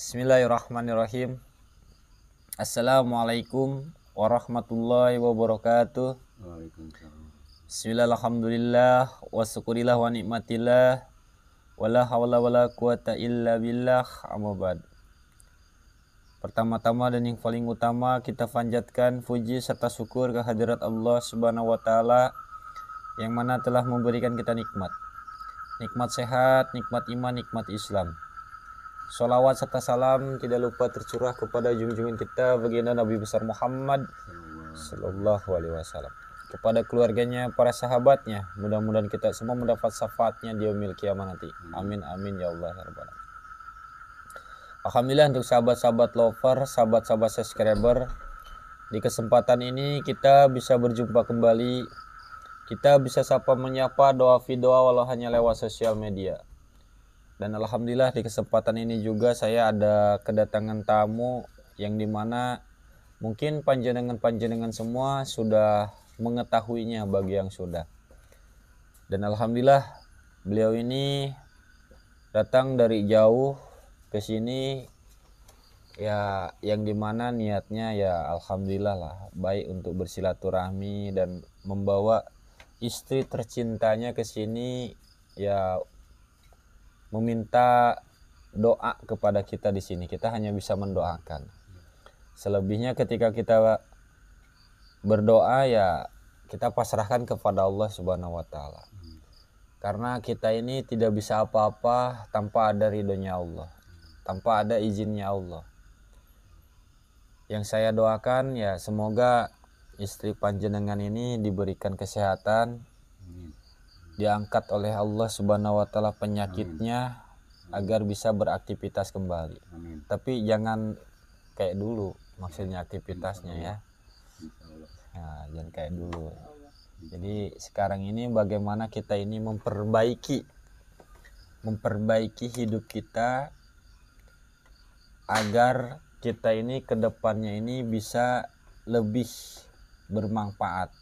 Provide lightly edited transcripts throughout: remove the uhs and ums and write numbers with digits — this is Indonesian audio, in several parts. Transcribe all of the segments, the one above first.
Bismillahirrahmanirrahim. Assalamualaikum warahmatullahi wabarakatuh. Waalaikumsalam. Bismillahirrahmanirrahim. Wa syukurillah wa nikmatillah. Wala hawla wala quwata illa billah. Amma ba'd. Pertama-tama dan yang paling utama kita panjatkan puji serta syukur kehadirat Allah Subhanahu wa taala yang mana telah memberikan kita nikmat. Nikmat sehat, nikmat iman, nikmat Islam. Sholawat serta salam tidak lupa tercurah kepada junjungan kita baginda Nabi besar Muhammad Sallallahu Alaihi Wasallam, kepada keluarganya, para sahabatnya. Mudah-mudahan kita semua mendapat syafaatnya di yaumil kiamat nanti. Amin amin ya Allah ya Rabbal Alamin. Alhamdulillah untuk sahabat-sahabat lover, sahabat-sahabat subscriber, di kesempatan ini kita bisa berjumpa kembali. Kita bisa sapa menyapa, doa video walau hanya lewat sosial media. Dan alhamdulillah di kesempatan ini juga saya ada kedatangan tamu yang dimana mungkin panjenengan semua sudah mengetahuinya bagi yang sudah. Dan alhamdulillah beliau ini datang dari jauh ke sini ya, yang dimana niatnya ya alhamdulillah lah baik untuk bersilaturahmi dan membawa istri tercintanya ke sini, ya meminta doa kepada kita di sini. Kita hanya bisa mendoakan. Selebihnya ketika kita berdoa ya kita pasrahkan kepada Allah Subhanahu wa taala. Karena kita ini tidak bisa apa-apa tanpa ada ridhonya Allah, tanpa ada izinnya Allah. Yang saya doakan ya semoga istri panjenengan ini diberikan kesehatan, diangkat oleh Allah Subhanahu wa taala penyakitnya. Amin. Agar bisa beraktivitas kembali. Amin. Tapi jangan kayak dulu, maksudnya aktivitasnya ya. Nah, jangan kayak dulu. Jadi sekarang ini bagaimana kita ini memperbaiki hidup kita agar kita ini ke depannya ini bisa lebih bermanfaat.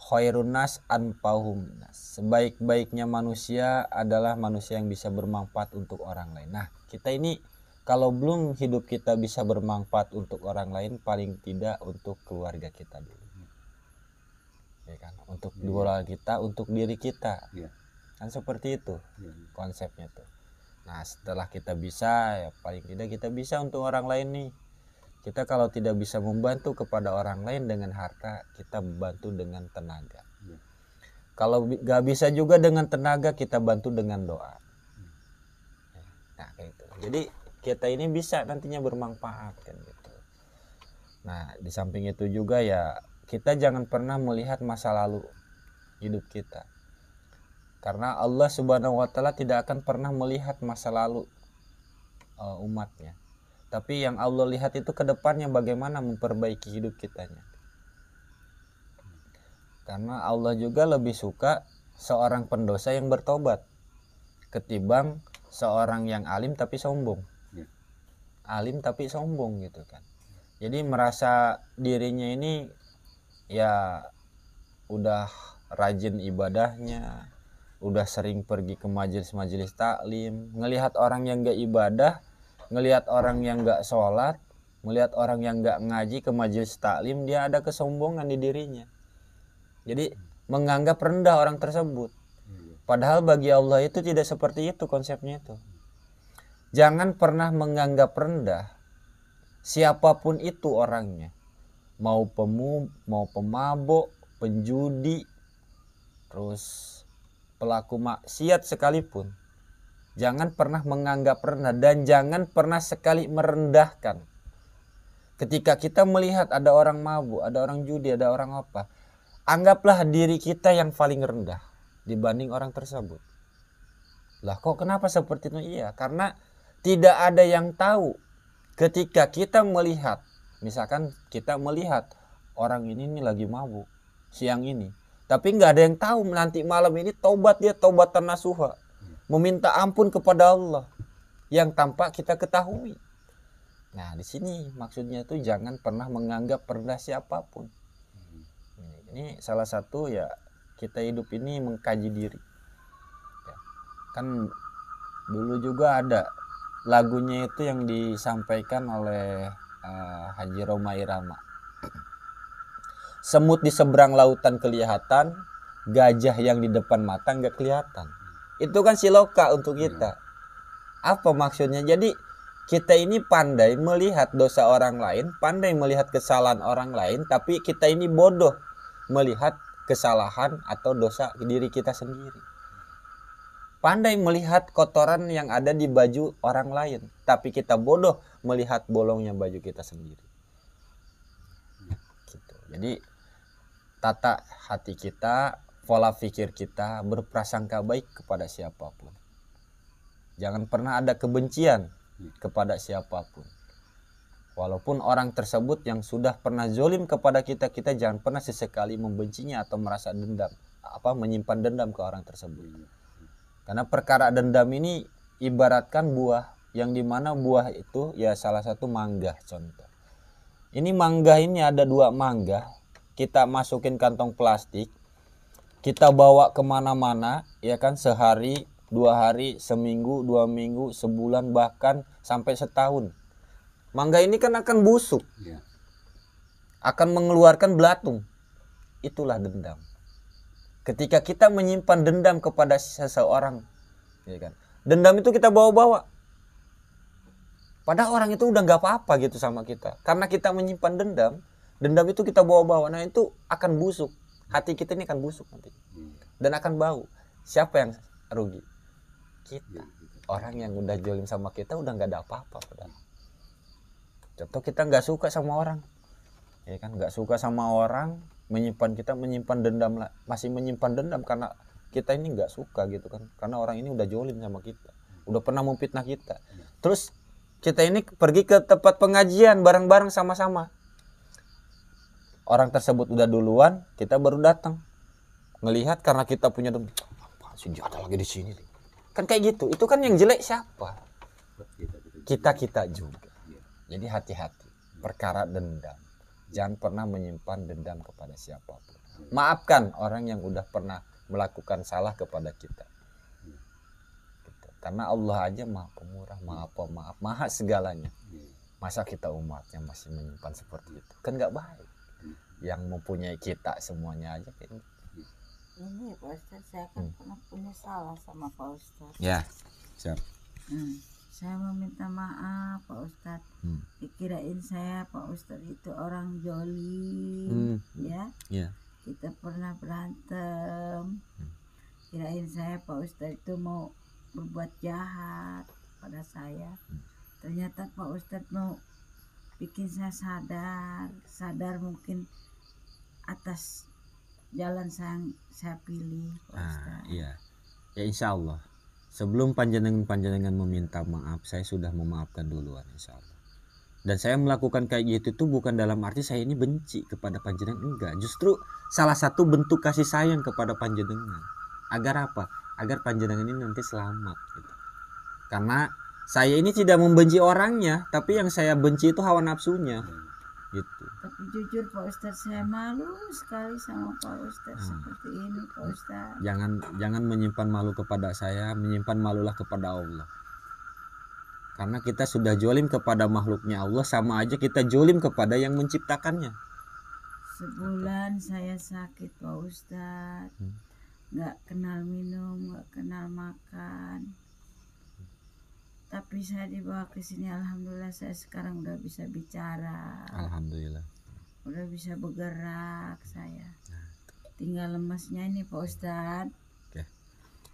Khairun nas anfa'uhum nas. Sebaik-baiknya manusia adalah manusia yang bisa bermanfaat untuk orang lain. Nah, kita ini kalau belum hidup kita bisa bermanfaat untuk orang lain, paling tidak untuk keluarga kita dulu. Ya kan? Untuk keluarga kita, untuk diri kita. Kan seperti itu konsepnya tuh. Nah, setelah kita bisa, ya paling tidak kita bisa untuk orang lain nih. Kita kalau tidak bisa membantu kepada orang lain dengan harta, kita bantu dengan tenaga. Kalau gak bisa juga dengan tenaga, kita bantu dengan doa. Nah, kayak itu. Jadi kita ini bisa nantinya bermanfaat kan gitu. Nah, di samping itu juga ya kita jangan pernah melihat masa lalu hidup kita. Karena Allah Subhanahu wa taala tidak akan pernah melihat masa lalu umatnya. Tapi yang Allah lihat itu ke depannya bagaimana memperbaiki hidup kitanya. Karena Allah juga lebih suka seorang pendosa yang bertobat ketimbang seorang yang alim tapi sombong. Alim tapi sombong gitu kan. Jadi merasa dirinya ini ya udah rajin ibadahnya, udah sering pergi ke majelis-majelis taklim, ngelihat orang yang gak ibadah, ngelihat orang yang gak sholat, melihat orang yang gak ngaji ke majelis taklim, dia ada kesombongan di dirinya. Jadi menganggap rendah orang tersebut. Padahal bagi Allah itu tidak seperti itu konsepnya itu. Jangan pernah menganggap rendah siapapun itu orangnya. Mau pemabuk, penjudi, terus pelaku maksiat sekalipun. Jangan pernah menganggap rendah dan jangan pernah sekali merendahkan. Ketika kita melihat ada orang mabuk, ada orang judi, ada orang apa, anggaplah diri kita yang paling rendah dibanding orang tersebut. Lah kok kenapa seperti itu? Iya, karena tidak ada yang tahu ketika kita melihat, misalkan kita melihat orang ini lagi mabuk siang ini, tapi nggak ada yang tahu nanti malam ini dia taubatan nasuha, meminta ampun kepada Allah yang tanpa kita ketahui. Nah, di sini maksudnya itu jangan pernah menganggap rendah siapapun. Ini salah satu ya kita hidup ini mengkaji diri. Ya. Kan dulu juga ada lagunya itu yang disampaikan oleh Haji Roma Irama. Semut di seberang lautan kelihatan, gajah yang di depan mata nggak kelihatan. Itu kan siloka untuk kita. Apa maksudnya? Jadi kita ini pandai melihat dosa orang lain, pandai melihat kesalahan orang lain, tapi kita ini bodoh melihat kesalahan atau dosa diri kita sendiri. Pandai melihat kotoran yang ada di baju orang lain, tapi kita bodoh melihat bolongnya baju kita sendiri. Gitu. Jadi tata hati kita, pola pikir kita, berprasangka baik kepada siapapun. Jangan pernah ada kebencian kepada siapapun. Walaupun orang tersebut yang sudah pernah zolim kepada kita, kita jangan pernah sesekali membencinya atau merasa dendam, menyimpan dendam ke orang tersebut. Karena perkara dendam ini ibaratkan buah, yang dimana buah itu ya salah satu mangga contoh. Ini mangga ini ada 2 mangga, kita masukin kantong plastik, kita bawa kemana-mana, ya kan, sehari, 2 hari, seminggu, 2 minggu, sebulan, bahkan sampai setahun. Mangga ini kan akan busuk, akan mengeluarkan belatung. Itulah dendam. Ketika kita menyimpan dendam kepada seseorang, ya kan, dendam itu kita bawa-bawa. Padahal orang itu udah nggak apa-apa gitu sama kita. Karena kita menyimpan dendam itu kita bawa-bawa. Nah itu akan busuk. Hati kita ini akan busuk nanti. Dan akan bau. Siapa yang rugi? Kita. Orang yang udah jolim sama kita udah nggak ada apa-apa. Contoh kita nggak suka sama orang. Ya kan, nggak suka sama orang, menyimpan dendam, masih menyimpan dendam karena kita ini nggak suka gitu kan. Karena orang ini udah jolim sama kita. Udah pernah memfitnah kita. Terus kita ini pergi ke tempat pengajian bareng-bareng sama-sama. Orang tersebut udah duluan, kita baru datang. Ngelihat karena kita punya dendam. Si dia ada lagi di sini. Kan kayak gitu. Itu kan yang jelek siapa? Kita juga. Jadi hati-hati. Perkara dendam. Jangan pernah menyimpan dendam kepada siapapun. Maafkan orang yang udah pernah melakukan salah kepada kita. Karena Allah aja maha pemurah, maha pemaaf, maha segalanya. Masa kita umatnya masih menyimpan seperti itu? Kan gak baik. Yang mempunyai kita semuanya aja kayak gitu. Ini Pak Ustadz, saya kan pernah punya salah sama Pak Ustadz. Ya, siap. Saya meminta maaf Pak Ustadz. Dikirain saya Pak Ustadz itu orang jolim, ya. Kita pernah berantem. Kirain saya Pak Ustadz itu mau berbuat jahat pada saya. Ternyata Pak Ustadz mau bikin saya sadar mungkin atas jalan saya pilih Pak Ustadz. Iya. Ya insya Allah. Sebelum panjenengan meminta maaf, saya sudah memaafkan duluan insya Allah. Dan saya melakukan kayak gitu tuh bukan dalam arti saya ini benci kepada panjenengan, enggak. Justru salah satu bentuk kasih sayang kepada panjenengan. Agar apa? Agar panjenengan ini nanti selamat gitu. Karena saya ini tidak membenci orangnya, tapi yang saya benci itu hawa nafsunya gitu. Tapi jujur Pak Ustadz, saya malu sekali sama Pak Ustadz seperti ini Pak Ustadz. Jangan menyimpan malu kepada saya, menyimpan malulah kepada Allah. Karena kita sudah jolim kepada makhluknya Allah, sama aja kita jolim kepada yang menciptakannya. Sebulan saya sakit Pak Ustadz, nggak kenal minum, nggak kenal makan. Tapi saya dibawa ke sini, alhamdulillah saya sekarang udah bisa bicara. Alhamdulillah. Udah bisa bergerak saya. Tinggal lemesnya ini Pak Ustadz. Oke.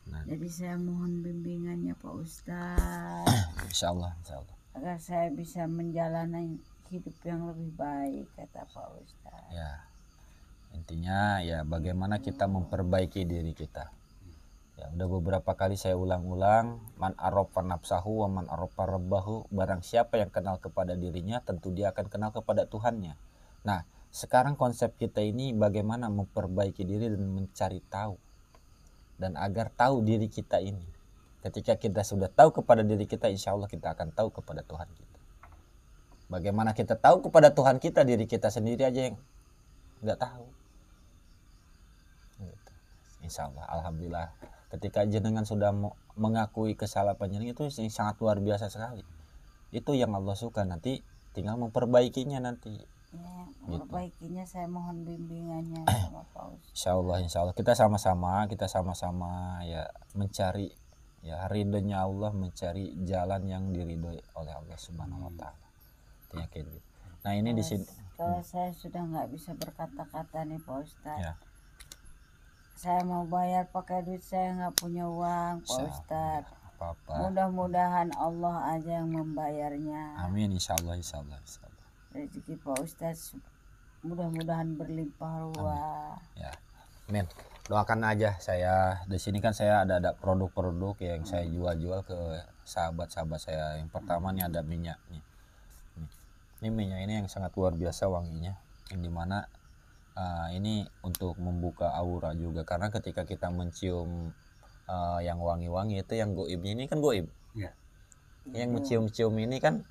Nah. Jadi saya mohon bimbingannya Pak Ustadz. Insya Allah. Agar saya bisa menjalani hidup yang lebih baik, kata Pak Ustadz. Ya. Intinya ya bagaimana kita memperbaiki diri kita. Ya, udah beberapa kali saya ulang-ulang, man arafa nafsahu wa man arafa rabbahu, barang siapa yang kenal kepada dirinya tentu dia akan kenal kepada Tuhannya. Nah, sekarang konsep kita ini bagaimana memperbaiki diri dan mencari tahu. Dan agar tahu diri kita ini. Ketika kita sudah tahu kepada diri kita, insya Allah kita akan tahu kepada Tuhan kita. Bagaimana kita tahu kepada Tuhan kita, diri kita sendiri aja yang nggak tahu. Gitu. Insya Allah, alhamdulillah. Ketika jenengan sudah mengakui kesalahan jenengan, itu sangat luar biasa sekali. Itu yang Allah suka, nanti tinggal memperbaikinya nanti. Ya, Gitu. perbaikinya saya mohon bimbingannya sama Pak Ustadz. Insya Allah kita sama-sama ya mencari ya ridhonya Allah, mencari jalan yang diridhoi oleh Allah Subhanahu wa taala. Yakin gitu. Nah, ini di sini Kalau saya sudah nggak bisa berkata-kata nih Pak Ustadz. ya. Saya mau bayar pakai duit, saya nggak punya uang Pak Ustadz. Apa-apa. Mudah-mudahan Allah aja yang membayarnya. Amin, insya Allah. Rezeki Pak Ustadz mudah-mudahan berlimpah ruah. Ya, amin. Doakan aja. Saya di sini kan saya ada produk-produk yang saya jual ke sahabat-sahabat saya. Yang pertama nih ada minyak nih. Ini minyak ini yang sangat luar biasa wanginya. Yang dimana ini untuk membuka aura juga, karena ketika kita mencium yang wangi-wangi itu yang goibnya ini kan goib. Ya. Yang mencium-cium ini kan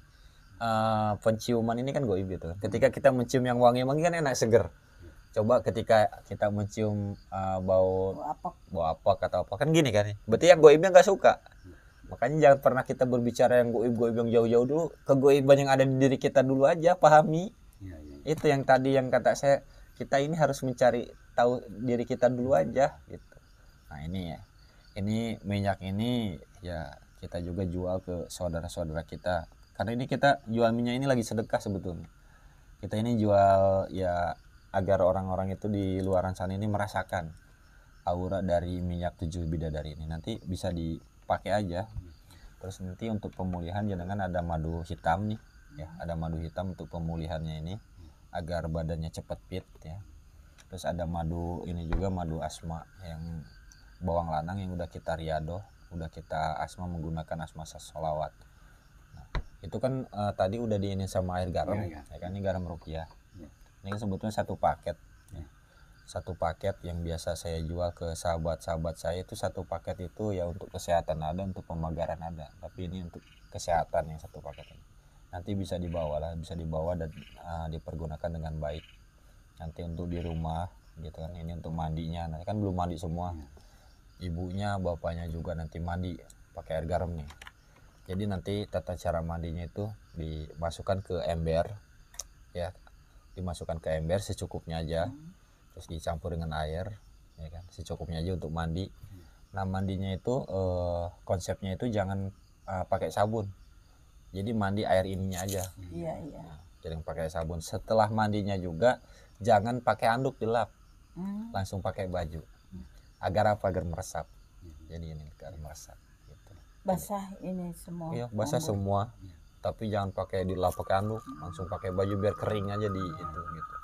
penciuman ini kan goib gitu. Ketika kita mencium yang wangi-wangi kan enak, seger. Coba ketika kita mencium bau apak atau apa kan gini kan, berarti yang goibnya nggak suka. Makanya jangan pernah kita berbicara yang goib yang jauh-jauh dulu. Kegoiban yang ada di diri kita dulu aja pahami. Ya. Itu yang tadi yang kata saya, kita ini harus mencari tahu diri kita dulu aja gitu. Nah ini ya, ini minyak ini ya kita juga jual ke saudara-saudara kita. Karena ini kita jual minyak ini lagi sedekah sebetulnya. Kita ini jual ya agar orang-orang itu di luaran sana ini merasakan aura dari minyak 7 bidadari ini. Nanti bisa dipakai aja. Terus nanti untuk pemulihan jangan ada madu hitam nih. Ya, ada madu hitam untuk pemulihannya ini agar badannya cepat fit ya. Terus ada madu ini juga, madu asma yang bawang lanang yang udah kita riado, udah kita asma menggunakan asma sholawat. Itu kan tadi udah diinin sama air garam ya kan, ini garam ruqyah ya. Ini kan sebetulnya satu paket ya. Satu paket yang biasa saya jual ke sahabat-sahabat saya itu, satu paket itu ya untuk kesehatan ada, untuk pemagaran ada, tapi ini untuk kesehatan yang satu paket ini. Nanti bisa dibawa dan dipergunakan dengan baik nanti untuk di rumah gitu kan. Ini untuk mandinya, nanti kan belum mandi semua, ibunya bapaknya juga nanti mandi pakai air garam nih. Jadi nanti tata cara mandinya itu dimasukkan ke ember ya, dimasukkan ke ember secukupnya aja, terus dicampur dengan air ya kan, secukupnya aja untuk mandi. Nah mandinya itu konsepnya itu jangan pakai sabun, jadi mandi air ininya aja. Iya. Jangan pakai sabun. Setelah mandinya juga jangan pakai anduk dilap, langsung pakai baju. Agar apa? Agar meresap. Jadi ini agar meresap. Basah ini semua. Iya, basah semua. Tapi jangan pakai dilap pakai anduk, langsung pakai baju biar kering aja di itu gitu.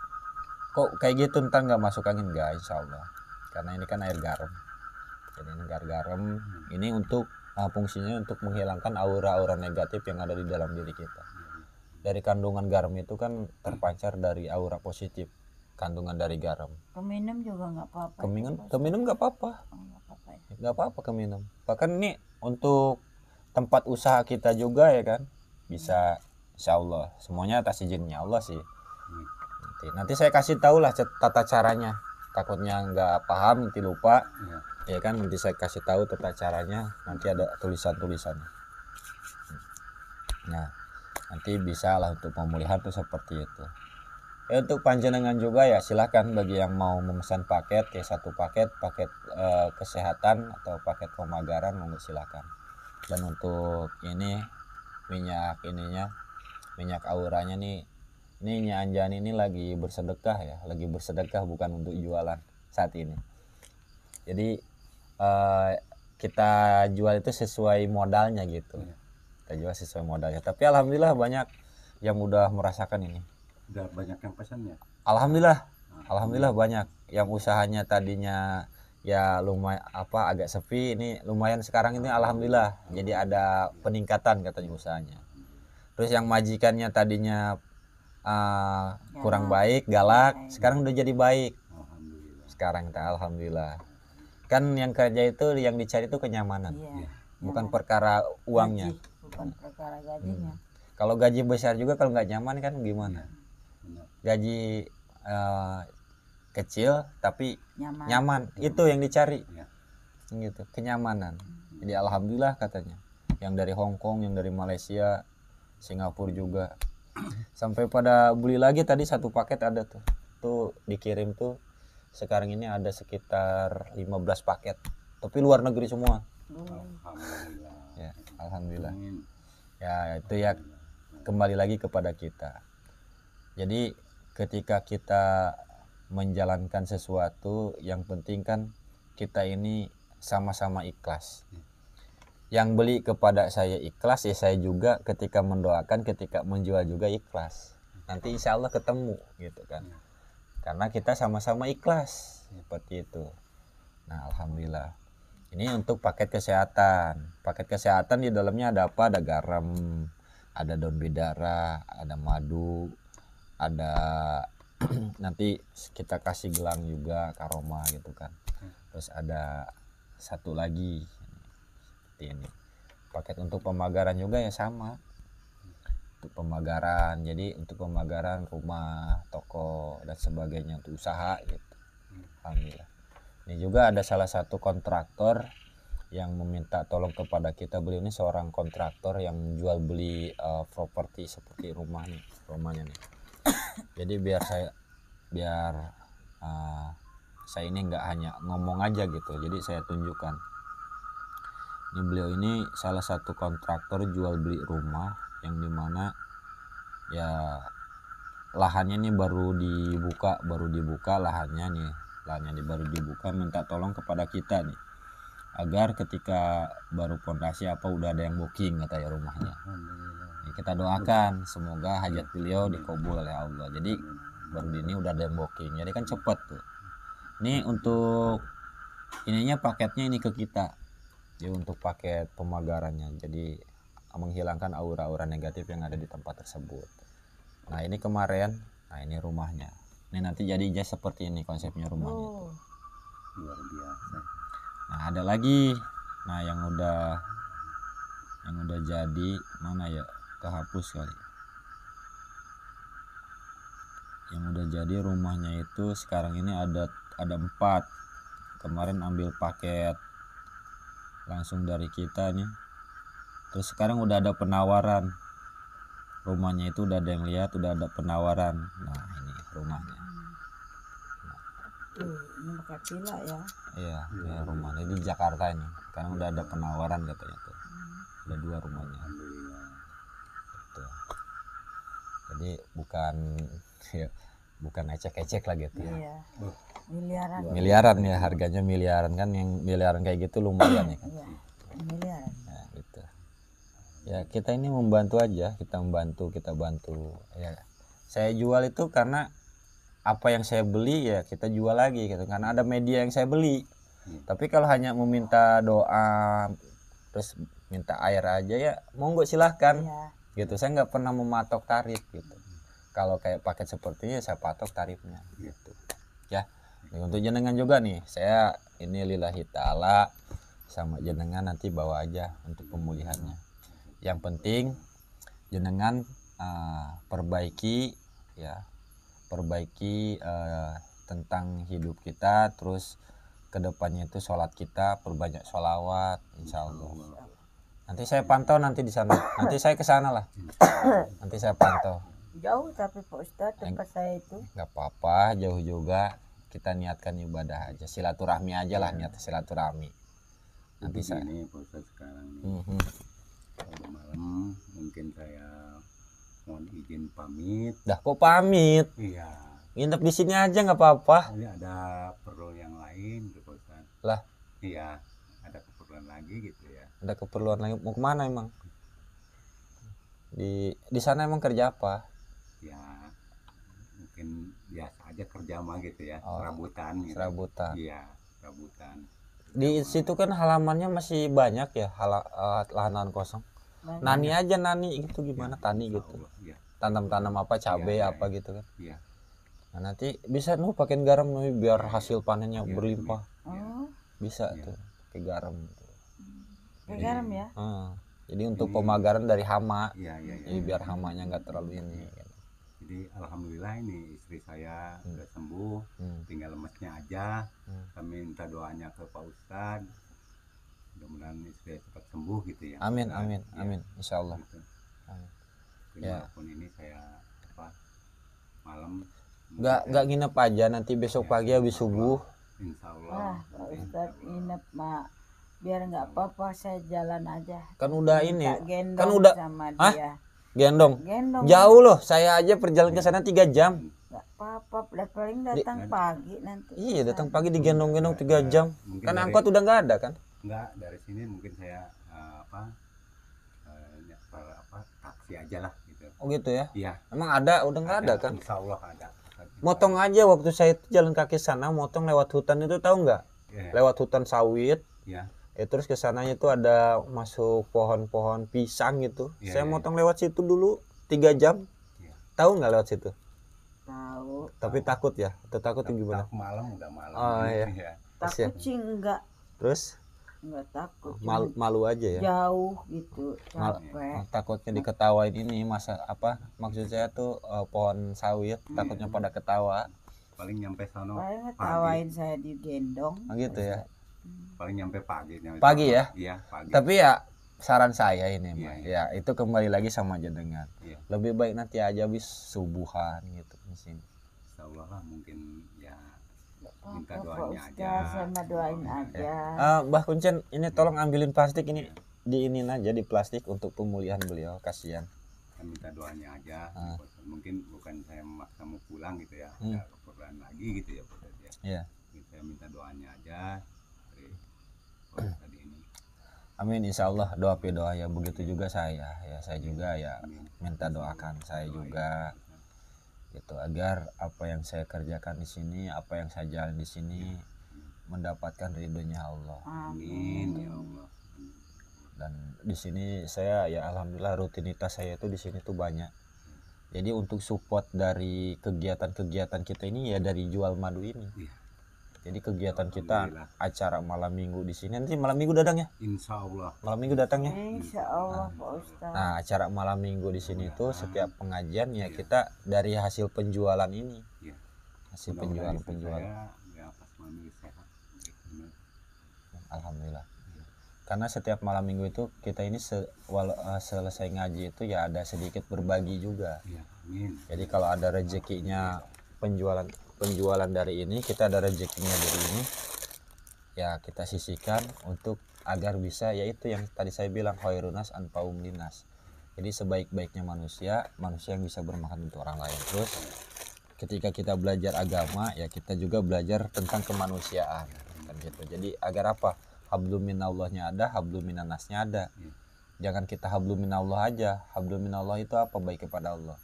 Kok kayak gitu ntar nggak masuk angin? Nggak, insya Allah. Karena ini kan air garam. Jadi ini air garam ini untuk fungsinya untuk menghilangkan aura-aura negatif yang ada di dalam diri kita. Dari kandungan garam itu kan terpancar dari aura positif, kandungan dari garam. Keminum juga nggak apa-apa. Keminum nggak apa-apa. Nggak apa-apa keminum. Bahkan ini untuk tempat usaha kita juga ya kan, bisa, insya Allah semuanya atas izinnya Allah sih. Nanti saya kasih tahu lah tata caranya, takutnya nggak paham nanti lupa ya kan. Nanti saya kasih tahu tata caranya, nanti ada tulisannya. Nah nanti bisa lah untuk pemulihan tuh seperti itu ya. Untuk panjenengan juga ya silahkan, bagi yang mau memesan paket kayak satu paket kesehatan atau paket pemagaran, monggo silakan. Dan untuk ini minyak ininya, minyak auranya nih, ini Nyi Anjani ini lagi bersedekah ya, lagi bersedekah bukan untuk jualan saat ini. Jadi kita jual itu sesuai modalnya gitu. Kita jual sesuai modalnya. Tapi alhamdulillah banyak yang udah merasakan ini. Udah banyak yang pesannya. Alhamdulillah banyak yang usahanya tadinya ya lumayan agak sepi, ini lumayan sekarang ini alhamdulillah. Jadi ada peningkatan katanya usahanya. Terus yang majikannya tadinya kurang baik, galak, sekarang udah jadi baik. Sekarang kita alhamdulillah. Kan yang kerja itu yang dicari itu kenyamanan. Bukan perkara uangnya. Bukan perkara gajinya. Kalau gaji besar juga kalau nggak nyaman kan gimana? Gaji kecil tapi nyaman itu yang dicari. gitu, kenyamanan. Jadi alhamdulillah katanya, yang dari Hong Kong, yang dari Malaysia, Singapura juga, sampai pada beli lagi tadi satu paket ada tuh dikirim tuh. Sekarang ini ada sekitar 15 paket, tapi luar negeri semua. Alhamdulillah. Ya, alhamdulillah. Amin. Ya itu ya, kembali lagi kepada kita. Jadi ketika kita menjalankan sesuatu, yang penting kan kita ini sama-sama ikhlas. Yang beli kepada saya ikhlas, ya saya juga ketika mendoakan, ketika menjual juga ikhlas. Nanti insya Allah ketemu gitu kan, karena kita sama-sama ikhlas seperti itu. Nah alhamdulillah. Ini untuk paket kesehatan. Paket kesehatan di dalamnya ada apa? Ada garam, ada daun bidara, ada madu, ada nanti kita kasih gelang juga, karoma gitu kan. Terus ada satu lagi seperti ini. Paket untuk pemagaran juga ya sama. Untuk pemagaran, jadi untuk pemagaran rumah, toko dan sebagainya, untuk usaha gitu. Alhamdulillah. Ini juga ada salah satu kontraktor yang meminta tolong kepada kita. Beliau ini seorang kontraktor yang jual beli properti seperti rumahnya nih. Jadi biar saya ini nggak hanya ngomong aja gitu, jadi saya tunjukkan. Ini beliau ini salah satu kontraktor jual beli rumah, yang dimana ya lahannya ini baru dibuka lahannya nih. Lahannya baru dibuka, minta tolong kepada kita nih, agar ketika baru pondasi apa udah ada yang booking katanya rumahnya. Ya, kita doakan semoga hajat beliau dikabul oleh Allah. Jadi baru ini udah ada yang booking, jadi kan cepet tuh. Ini untuk ininya paketnya ini ke kita, jadi untuk paket pemagarannya, jadi menghilangkan aura-aura negatif yang ada di tempat tersebut. Nah ini kemarin, nah ini rumahnya. Ini nanti jadi jas seperti ini konsepnya rumahnya itu. Luar biasa. Nah ada lagi, nah yang udah jadi mana ya, kehapus kali. Yang udah jadi rumahnya itu sekarang ini ada 4. Kemarin ambil paket langsung dari kita nih. Terus sekarang udah ada penawaran. Rumahnya itu udah ada yang lihat, udah ada penawaran. Nah ini rumahnya. Ini pakai pila ya. Iya, ini rumahnya di Jakarta ini. Sekarang udah ada penawaran katanya tuh. Ada 2 rumahnya. Alhamdulillah. Tuh. Jadi bukan ecek-ecek lah gitu ya. Iya. Miliaran. Miliaran ya, harganya miliaran kan, yang miliaran kayak gitu lumayan ya kan. Iya. Miliaran. Nah, gitu. Ya kita ini membantu aja, kita bantu ya. Saya jual itu karena apa yang saya beli ya kita jual lagi gitu, karena ada media yang saya beli. Tapi kalau hanya meminta doa terus minta air aja ya monggo silahkan. Iya. Gitu, saya nggak pernah mematok tarif gitu. Kalau kayak paket sepertinya saya patok tarifnya gitu ya. Untuk jenengan juga nih, saya ini lillahi ta'ala sama jenengan nanti bawa aja untuk pemulihannya. Yang penting jenengan perbaiki tentang hidup kita, terus kedepannya itu sholat kita, perbanyak sholawat insya Allah. Nanti saya pantau nanti di sana, nanti saya ke sana lah, nanti saya pantau. Jauh tapi Pak Ustadz tempat saya itu. Nggak apa-apa, jauh juga, kita niatkan ibadah aja, silaturahmi aja lah, niat silaturahmi. Nanti saya ini Pak Ustadz sekarang nih, kalau malam mungkin saya mohon izin pamit. dah kok pamit, Iya. nginep di sini aja nggak apa-apa Ini ada perlu yang lain Pak Ustadz. lah. Iya, ada keperluan lagi gitu ya. Ada keperluan lagi, mau kemana emang? Di sana emang kerja apa? Ya mungkin biasa aja kerja mah gitu ya, Oh, serabutan gitu. serabutan. Iya, serabutan. Di situ kan halamannya masih banyak ya, lahan kosong. Banyak. Nani aja, nani gitu, gimana tani Insya gitu, Allah, iya. tanam apa, cabai Iya, apa gitu kan. Iya. Nah nanti bisa pakai garam nih biar hasil panennya Iya, berlimpah. Oh, Bisa Iya. tuh pakai garam. pakai garam ya. Jadi untuk pemagaran dari hama, Iya, iya, iya. jadi biar hamanya nggak terlalu ini. Jadi alhamdulillah ini istri saya sudah sembuh, tinggal lemesnya aja. Kami minta doanya ke Pak Ustadz mudah-mudahan istri cepat sembuh gitu ya. Amin, Mudah-mudahan, amin, ya, amin, insya Allah. gitu. Amin. Tapi Ya. walaupun ini saya malam Nggak nginep aja, nanti besok Ya, pagi habis subuh. insya Allah Wah, Pak Ustadz inap mak. Biar nggak apa-apa saya jalan aja. Kan udah Minta ini, gendong kan udah- sama Hah? dia. Gendong. Gendong. Jauh loh, saya aja perjalanan ke sana 3 jam. Nggak apa-apa, udah paling datang pagi nanti. Iya, datang pagi digendong-gendong 3 jam. Mungkin Kan dari- angkot udah nggak ada kan? enggak, dari sini mungkin saya taksi aja lah gitu. Oh gitu ya. Iya, Emang ada, udah nggak ada kan? insya Allah ada. Motong aja waktu saya itu jalan kaki sana, motong lewat hutan itu tahu nggak? Ya, Lewat hutan sawit. ya. Terus ke sananya itu ada masuk pohon-pohon pisang gitu. Iya, Saya iya. motong lewat situ dulu 3 jam. Iya. Tahu nggak lewat situ? Tahu. Tapi takut ya. Atau takut Tak- gimana? tak malam udah malam. Oh, iya. Ya. Kasihan. Takut sih enggak Terus takut. malu aja ya. Jauh gitu, Mal- capek. Takutnya diketawain ini masa apa? Maksud saya tuh pohon sawit takutnya pada ketawa. Paling nyampe sono Paling pagi. ngetawain saya digendong. Oh, gitu ya. Paling nyampe pagi. Pagi ya? Iya, pagi. Tapi ya saran saya ini Iya, Mbak, iya. ya itu kembali lagi sama jenengan. Iya. Lebih baik nanti aja habis subuhan gitu di sini. Insya Allah lah mungkin ya minta Apa, Pak doanya aja. Ustadz, saya mah doain aja. Mbah Kuncen, ini tolong ambilin plastik ini, diinin aja di plastik untuk pemulihan beliau, kasihan. Saya minta doanya aja. Ah. Mungkin bukan saya memaksa mau pulang gitu ya. Hmm. Nggak keperluan lagi gitu ya Pak Ustadz ya. Iya. Saya minta doanya aja dari Pak Ustadz ini. Amin, insya Allah doa doa ya, begitu juga saya juga ya Amin. minta doakan saya juga gitu agar apa yang saya kerjakan di sini, apa yang saya jalan di sini mendapatkan ridhonya Allah. Amin ya Allah. Dan di sini saya ya alhamdulillah rutinitas saya itu di sini tuh banyak. Jadi untuk support dari kegiatan-kegiatan kita ini ya dari jual madu ini. Iya. Jadi kegiatan kita Alhamdulillah. acara malam minggu di sini, nanti malam minggu datang ya. Insya Allah. Malam minggu datang ya. Insya Allah Pak Ustadz. Nah, acara malam minggu di sini tuh setiap pengajian ya kita dari hasil penjualan ini. Iya. Hasil Mudah-mudahan istri penjualan. saya ya pas mami sehat. Alhamdulillah. Karena setiap malam minggu itu kita ini selesai ngaji itu ya ada sedikit berbagi juga. Iya. Amin. Jadi kalau ada rezekinya penjualan dari ini, kita ada rezekinya dari ini, ya kita sisihkan untuk agar bisa, yaitu yang tadi saya bilang khairunas anfa'um linnas. Jadi sebaik-baiknya manusia yang bisa bermanfaat untuk orang lain. Terus ketika kita belajar agama ya kita juga belajar tentang kemanusiaan kan gitu. Jadi agar apa? Hablum minallahnya ada, hablum minannasnya ada. Jangan kita hablum minallah aja. Hablum minallah itu apa? Baik kepada Allah.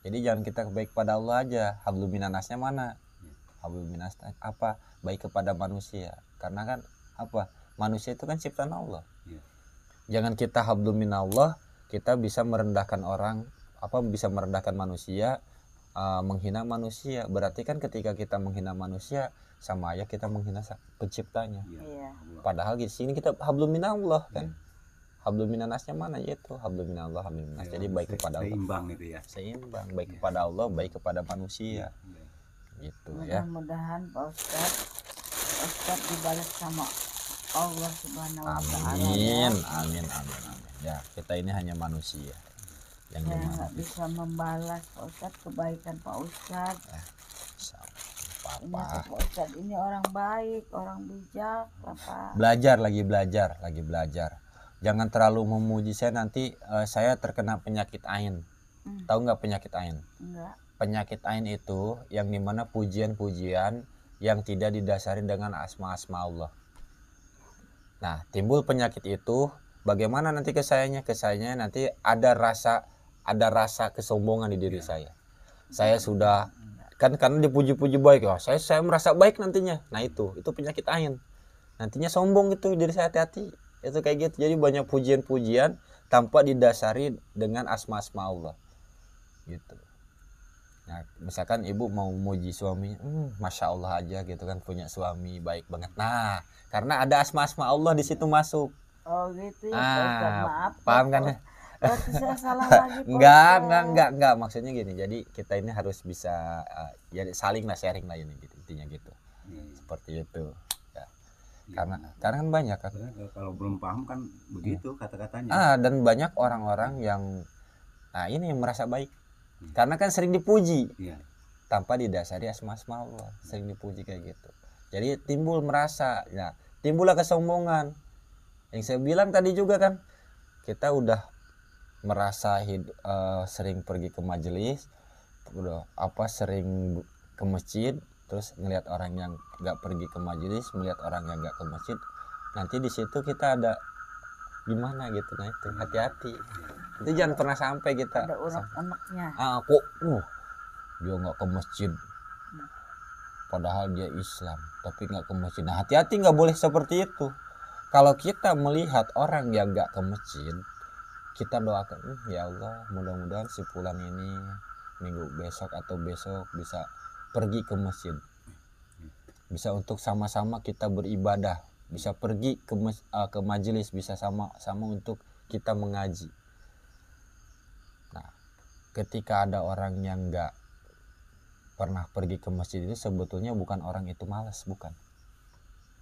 Jadi jangan kita baik kepada Allah aja. Hablum minannasnya mana? Hablum minnas apa? Baik kepada manusia. Karena kan apa? Manusia itu kan ciptaan Allah. Jangan kita hablum minallah, kita bisa merendahkan orang, bisa merendahkan manusia, menghina manusia. Berarti kan ketika kita menghina manusia sama aja kita menghina penciptanya. Iya. Padahal di sini kita hablum minallah kan. Hablum minannasnya mana, yaitu hablum minallah, hablum minnas. Jadi baik kepada Allah. Seimbang itu ya. Seimbang, baik kepada Allah, baik kepada manusia. Gitu ya. Mudah-mudahan Pak Ustadz dibalas sama Allah Subhanahu wa Ta'ala. Amin, amin, amin, amin. Ya, kita ini hanya manusia yang Saya dimana nggak bisa membalas Pak Ustadz kebaikan Pak Ustadz. Ini apa. Pak Ustadz ini orang baik, orang bijak, Bapak. Belajar. Jangan terlalu memuji saya, nanti saya terkena penyakit ain. Tahu nggak penyakit ain? Enggak. Penyakit ain itu yang dimana pujian-pujian yang tidak didasari dengan asma-asma Allah. Nah, timbul penyakit itu, bagaimana nanti ke sayanya? Ke sayanya nanti ada rasa kesombongan di diri saya. Saya sudah kan karena dipuji-puji baik, ya saya merasa baik nantinya. Nah, itu penyakit ain. Nantinya sombong itu diri saya, hati-hati. Itu kayak gitu. Jadi banyak pujian-pujian tanpa didasari dengan asma-asma Allah. Gitu. Nah, misalkan ibu mau muji suami, masya Allah aja gitu kan, punya suami baik banget. Nah, karena ada asma-asma Allah di situ masuk. Oh gitu ya, Pak Ustadz. Maaf. Paham kan? Berarti saya salah lagi. Pak Enggak. Maksudnya gini. Jadi kita ini harus bisa ya saling lah, sharing lah ini gitu, intinya gitu. Seperti itu. Ya. karena kan banyak kan. Benar, kalau belum paham kan begitu kata-katanya. Dan banyak orang-orang yang ini yang merasa baik karena kan sering dipuji tanpa didasari asma-asma Allah, sering dipuji kayak gitu. Jadi timbul merasa, timbullah kesombongan. Yang saya bilang tadi juga kan, kita udah merasa sering pergi ke majelis, udah sering ke masjid, terus ngelihat orang yang nggak pergi ke majelis, melihat orang yang nggak ke masjid, nanti di situ kita ada gimana gitu. Nah itu hati-hati, itu jangan pernah sampai kita ada unek-uneknya. kok dia nggak ke masjid, padahal dia Islam tapi nggak ke masjid. Nah hati-hati, nggak boleh seperti itu. Kalau kita melihat orang yang nggak ke masjid, kita doakan, ya Allah mudah-mudahan si fulan ini minggu besok atau besok bisa pergi ke masjid, bisa untuk sama-sama kita beribadah, bisa pergi ke majelis, bisa sama-sama untuk kita mengaji. Nah ketika ada orang yang nggak pernah pergi ke masjid, itu sebetulnya bukan orang itu malas, bukan.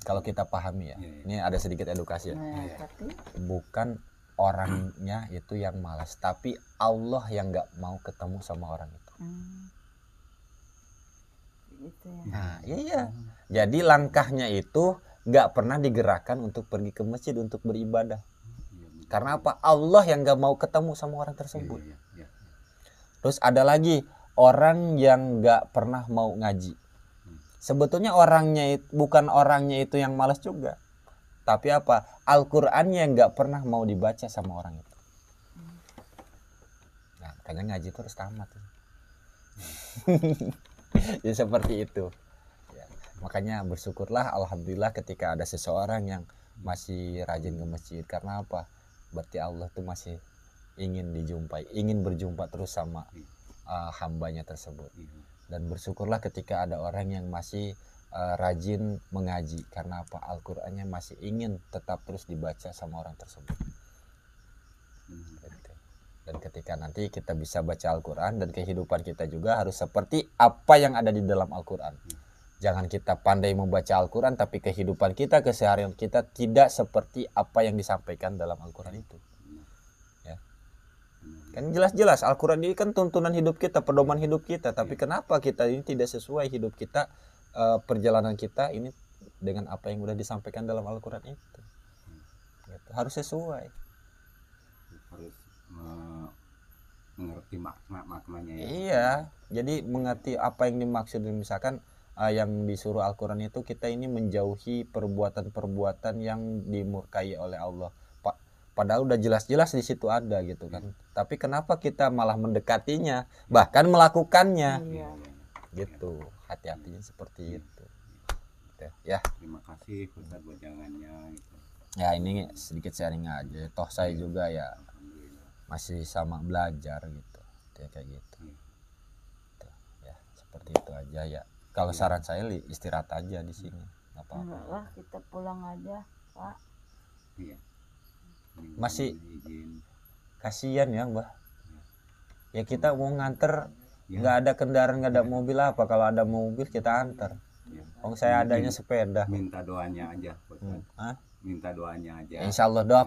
Kalau kita pahami ya, ini ada sedikit edukasi ya. Tapi Bukan orangnya itu yang malas, tapi Allah yang nggak mau ketemu sama orang itu. gitu ya. Nah iya, jadi langkahnya itu nggak pernah digerakkan untuk pergi ke masjid untuk beribadah. Karena apa? Allah yang nggak mau ketemu sama orang tersebut. Terus ada lagi orang yang nggak pernah mau ngaji. Sebetulnya bukan orangnya itu yang malas juga, tapi apa? Al-Qur'annya yang nggak pernah mau dibaca sama orang itu. Nah makanya ngaji itu harus tamat. Ya seperti itu ya. Makanya bersyukurlah, alhamdulillah ketika ada seseorang yang masih rajin ke masjid. Karena apa? Berarti Allah tuh masih ingin berjumpa terus sama hambanya tersebut. Dan bersyukurlah ketika ada orang yang masih rajin mengaji. Karena apa? Al-Qur'annya masih ingin tetap terus dibaca sama orang tersebut. Dan ketika nanti kita bisa baca Al-Quran, dan kehidupan kita juga harus seperti apa yang ada di dalam Al-Quran. Jangan kita pandai membaca Al-Quran tapi kehidupan kita, keseharian kita tidak seperti apa yang disampaikan dalam Al-Quran itu. Ya. Kan jelas-jelas Al-Quran ini kan tuntunan hidup kita, pedoman hidup kita. Tapi kenapa kita ini tidak sesuai hidup kita, perjalanan kita ini dengan apa yang sudah disampaikan dalam Al-Quran itu. Gitu. Harus sesuai. Harus mengerti maknanya ya. Iya, jadi mengerti apa yang dimaksud. Misalkan yang disuruh Al-Quran itu kita ini menjauhi perbuatan-perbuatan yang dimurkai oleh Allah. Padahal udah jelas-jelas di situ ada gitu kan. Tapi kenapa kita malah mendekatinya, bahkan melakukannya? Gitu. Hati-hatinya seperti itu. Ya. Terima kasih Ustaz wejangannya gitu. Ya ini sedikit sharing aja. Toh saya juga ya masih sama belajar gitu, ya kayak gitu. Tuh, ya seperti itu aja ya. Kalau saran saya istirahat aja di sini, nggak apa-apa. Enggak lah, kita pulang aja Pak. Iya. Masih izin. kasihan ya Mbah. Ya kita mau nganter, nggak ada kendaraan, nggak ada mobil, apa kalau ada mobil kita antar. Saya adanya sepeda. Minta doanya aja Ustaz. Minta doanya aja. Insya Allah doa.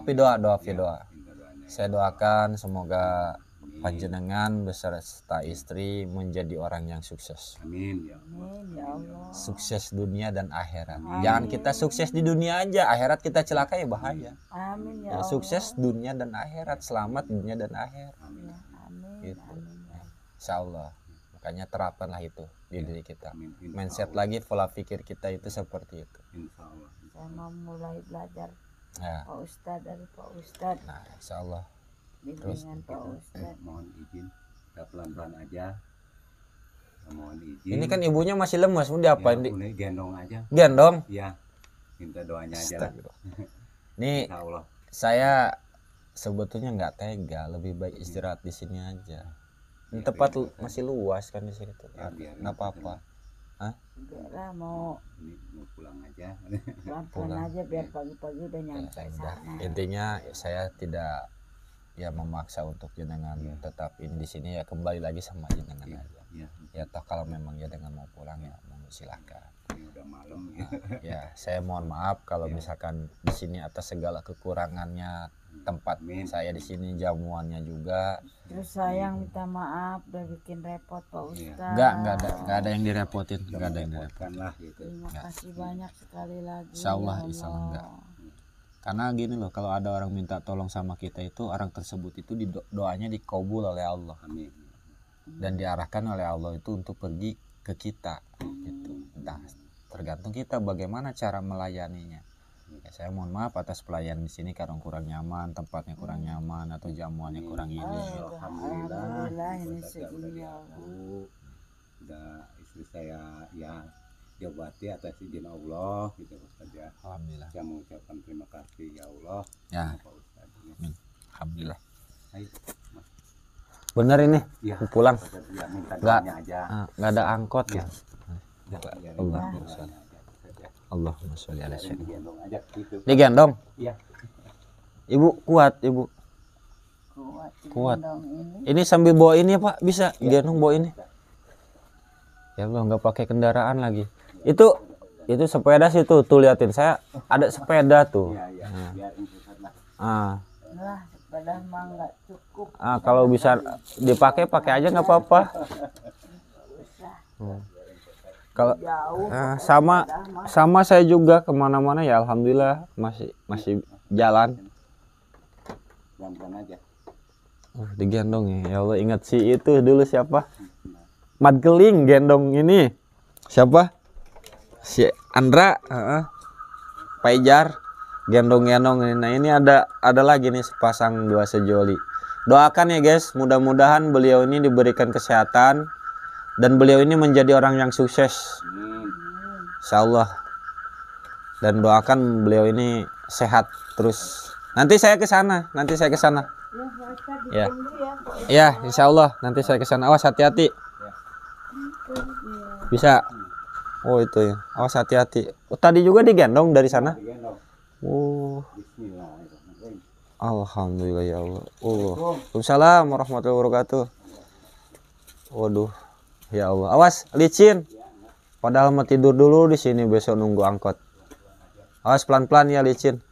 Saya doakan semoga panjenengan beserta istri menjadi orang yang sukses. Amin ya Allah. Sukses dunia dan akhirat. Jangan kita sukses di dunia aja, akhirat kita celaka ya bahaya. Amin ya Allah. Sukses dunia dan akhirat, selamat dunia dan akhirat. Amin. Gitu. Insya Allah. Makanya terapkanlah itu di diri kita. Mindset Allah. lagi, pola pikir kita itu seperti itu. Insya Allah. Saya mau mulai belajar Ya. Pak Ustadz, dari Pak Ustadz. Nah, insya Allah. Bimbingan Pak Ustadz. Mohon izin, kita pelan-pelan aja. Mohon izin. Ini kan ibunya masih lemas, mau diapain? Ya, gendong aja. Gendong. Ya, minta doanya aja lah. Nih, Insya Allah. saya sebetulnya nggak tega, lebih baik istirahat di sini aja. Ini tempat masih luas kan di sini tuh. Nggak apa-apa. Enggak lah, mau pulang aja. pelan-pelan aja biar pagi-pagi udah nyampe sana. Intinya saya tidak ya memaksa untuk jenengan tetap ini di sini, ya kembali lagi sama jenengan aja. Ya toh kalau memang jenengan mau pulang ya monggo silakan. Ini udah malam ya. Ya saya mohon maaf kalau misalkan di sini atas segala kekurangannya, tempat saya di sini, jamuannya juga. Terus saya minta maaf udah bikin repot Pak Ustadz. Enggak ada yang direpotin, enggak ada yang direpotin. Kan lah gitu. Terima kasih banyak sekali lagi. Insyaallah, ya insyaallah Allah. enggak. Karena gini loh, kalau ada orang minta tolong sama kita itu, orang tersebut itu doanya dikabul oleh Allah. Amin. Dan diarahkan oleh Allah itu untuk pergi ke kita gitu. Nah, tergantung kita bagaimana cara melayaninya. Ya, saya mohon maaf atas pelayanan di sini karena kurang nyaman, tempatnya kurang nyaman atau jamuannya kurang ini. Alhamdulillah ini segini ya Allah. Aku udah istri saya ya diobati atas izin Allah gitu Ustaz ya. Alhamdulillah. Saya mengucapkan terima kasih ya Allah. Ya. Pak Ustaz. Alhamdulillah. Ayo, Mas. Bener ini Ya, pulang. ya, minta Nggak. doanya aja. Nggak ada angkot ya. Ya, Allahumma sholli. Allahumma sholli ala sayyidina. digendong aja gitu. Digendong. Iya. Ibu kuat, Ibu. Kuat. Gendong ini. Ini sambil bawa ini ya Pak, bisa gendong bawa ini. Ya Allah, nggak pakai kendaraan lagi. Itu sepeda sih tuh liatin, saya ada sepeda tuh. Iya, iya. Biar Ustaz lah. Lah sepeda mah nggak cukup. Kalau bisa dipakai pakai aja nggak apa-apa. Kalau Jauh. sama saya juga kemana-mana ya alhamdulillah masih jalan. Pelan-pelan aja. Digendong ya Allah, ingat si itu dulu siapa? Mat Geling gendong ini siapa? Si Andra, Paijar gendong-gendong ini. Nah ini ada lagi nih sepasang dua sejoli. Doakan ya guys, mudah-mudahan beliau ini diberikan kesehatan dan beliau ini menjadi orang yang sukses, insyaallah. Dan doakan beliau ini sehat terus. Nanti saya ke sana. Ya. Ya, insyaallah nanti saya ke sana. Awas hati-hati. Bisa. Oh itu ya. Awas hati-hati. Oh, tadi juga digendong dari sana. Digendong. Oh. Bismillahirrahmanirrahim. Alhamdulillah ya Allah. Waalaikumsalam warahmatullahi wabarakatuh. Waduh. Ya Allah. Awas licin. Padahal mau tidur dulu di sini, besok nunggu angkot. Awas pelan-pelan ya licin.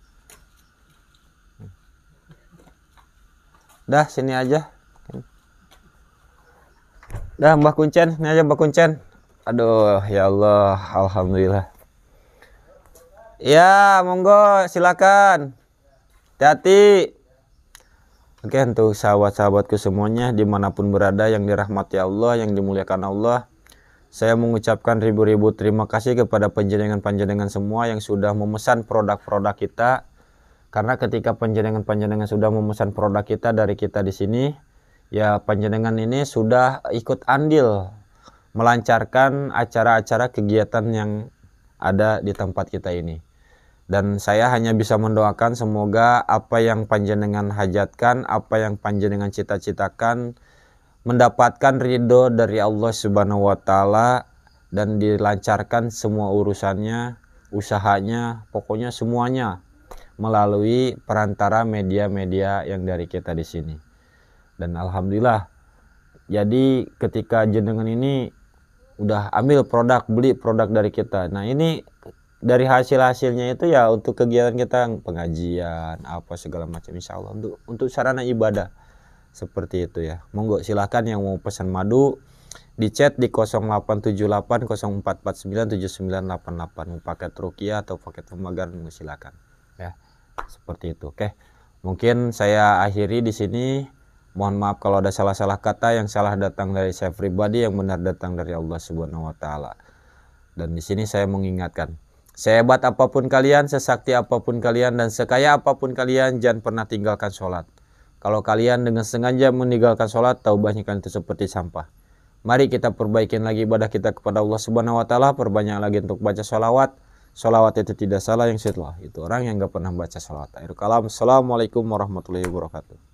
Dah sini aja. Dah Mbah Kuncen, ini aja Mbah Kuncen. Aduh ya Allah, alhamdulillah. Ya, monggo silakan. Hati-hati. Oke, untuk sahabat-sahabatku semuanya dimanapun berada yang dirahmati Allah, yang dimuliakan Allah, saya mengucapkan ribu-ribu terima kasih kepada panjenengan-panjenengan semua yang sudah memesan produk-produk kita. Karena ketika panjenengan-panjenengan sudah memesan produk kita dari kita di sini, ya panjenengan ini sudah ikut andil melancarkan acara-acara kegiatan yang ada di tempat kita ini. Dan saya hanya bisa mendoakan semoga apa yang panjenengan hajatkan, apa yang panjenengan cita-citakan mendapatkan ridho dari Allah Subhanahu wa taala dan dilancarkan semua urusannya, usahanya, pokoknya semuanya melalui perantara media-media yang dari kita di sini. Dan alhamdulillah, jadi ketika jenengan ini udah ambil produk, beli produk dari kita, nah ini dari hasil-hasilnya itu ya untuk kegiatan kita, pengajian apa segala macam, insya Allah untuk sarana ibadah seperti itu ya. Monggo silahkan yang mau pesan madu di chat di 0878 0449 7988, mau paket ruqyah atau paket pemagar silakan ya, seperti itu. Oke, mungkin saya akhiri di sini. Mohon maaf kalau ada salah-salah kata, yang salah datang dari saya pribadi, yang benar datang dari Allah Subhanahu wa taala. Dan di sini saya mengingatkan, sehebat apapun kalian, sesakti apapun kalian, dan sekaya apapun kalian, jangan pernah tinggalkan sholat. Kalau kalian dengan sengaja meninggalkan sholat, taubahnya kalian itu seperti sampah. Mari kita perbaikin lagi ibadah kita kepada Allah Subhanahu wa taala, perbanyak lagi untuk baca sholawat. Sholawat itu tidak salah, yang setelah itu orang yang gak pernah baca sholawat. Akhirul kalam. Assalamualaikum warahmatullahi wabarakatuh.